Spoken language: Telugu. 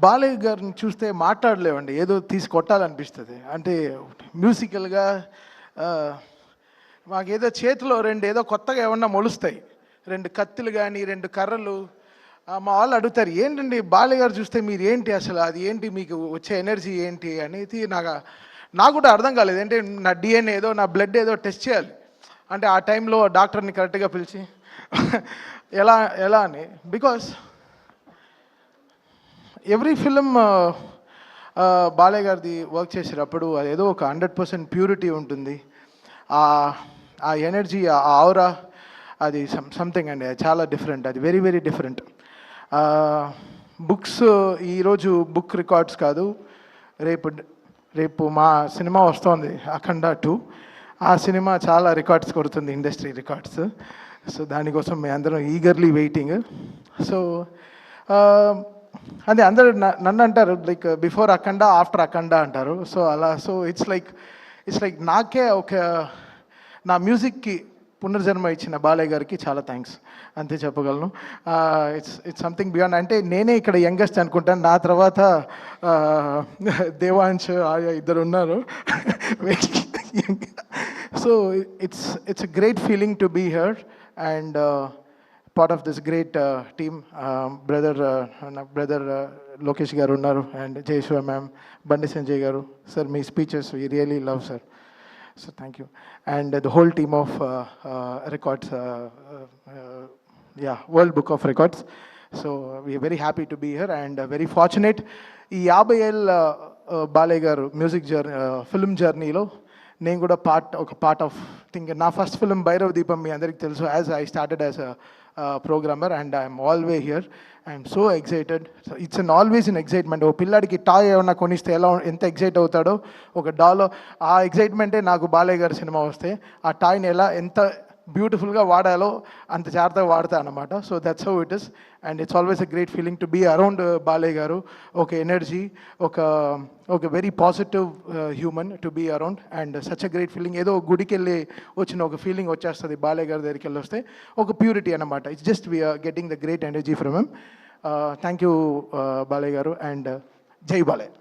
బాలయ్య గారిని చూస్తే మాట్లాడలేవండి, ఏదో తీసి కొట్టాలనిపిస్తుంది. అంటే మ్యూజికల్గా మాకేదో చేతిలో ఏదో కొత్తగా ఏమన్నా మొలుస్తాయి, 2 కత్తులు కానీ 2 కర్రలు. మా వాళ్ళు అడుగుతారు, ఏంటండి బాలయ్య గారు చూస్తే మీరు ఏంటి అసలు, అది ఏంటి మీకు వచ్చే ఎనర్జీ ఏంటి అనేది నాకు కూడా అర్థం కాలేదు. అంటే నా డిఎన్ఏ ఏదో, నా బ్లడ్ ఏదో టెస్ట్ చేయాలి. అంటే ఆ టైంలో డాక్టర్ని కరెక్ట్గా పిలిచి ఎలా అని, బికాస్ ఎవ్రీ ఫిలిం బాలయ్య గారిది వర్క్ చేసేటప్పుడు అదేదో ఒక 100% ప్యూరిటీ ఉంటుంది. ఆ ఎనర్జీ, ఆ ఆవరా, అది సంథింగ్ అండి, చాలా డిఫరెంట్, అది వెరీ వెరీ డిఫరెంట్. బుక్స్ ఈరోజు బుక్ రికార్డ్స్ కాదు, రేపు మా సినిమా వస్తుంది అఖండ 2. ఆ సినిమా చాలా రికార్డ్స్ కొడుతుంది, ఇండస్ట్రీ రికార్డ్స్. సో దానికోసం మేము అందరం ఈగర్లీ వెయిటింగ్. సో అదే అందరూ నన్ను అంటారు, లైక్ బిఫోర్ అఖండ ఆఫ్టర్ అఖండ అంటారు. సో అలా, సో ఇట్స్ లైక్ నాకే నా మ్యూజిక్కి పునర్జన్మ ఇచ్చిన బాలయ్య గారికి చాలా థ్యాంక్స్, అంతే చెప్పగలను. It's something beyond. అంటే నేనే ఇక్కడ యంగెస్ట్ అనుకుంటాను, నా తర్వాత దేవాంశ్ ఆర్య ఇద్దరు ఉన్నారు. So it's a great feeling to be here and part of this great team. Brother Lokesh garu unnaru and Jayeshwar ma'am, Bandi Sanjay garu sir, me speeches we really love sir, so thank you. And the whole team of records, World Book of Records. So we are very happy to be here and very fortunate. ఈ 50 ఏళ్ళ బాలయ్య గారు మ్యూజిక్ ఫిల్మ్ జర్నీలో నేను కూడా ఒక పార్ట్ ఆఫ్ థింక్. నా ఫస్ట్ ఫిల్మ్ భైరవ దీపం మీ అందరికీ తెలుసు. As I started as programmer and I'm always here. I'm so excited. So it's always in excitement. ఓ పిల్లాడికి టాయ్ ఏమన్నా కొనిస్తే ఎంత ఎక్సైట్ అవుతాడో, ఒక డాలో ఆ ఎక్సైట్మెంటే నాకు బాలయ్య గారి సినిమా వస్తే ఆ టాయ్ని ఎంత బ్యూటిఫుల్గా వాడాలో అంత జాగ్రత్తగా వాడతా అనమాట. So that's how it is and it's always a great feeling to be around Balayya garu. ఒక ఎనర్జీ, ఒక very positive human to be around and such a great feeling. ఏదో గుడికి వెళ్ళి వచ్చిన ఒక ఫీలింగ్ వచ్చేస్తుంది బాలయ్య గారి దగ్గరికి వెళ్ళి వస్తే, ఒక ప్యూరిటీ అనమాట. It's just we are getting the great energy from him. Thank you Balayya garu and జై బాలయ్య.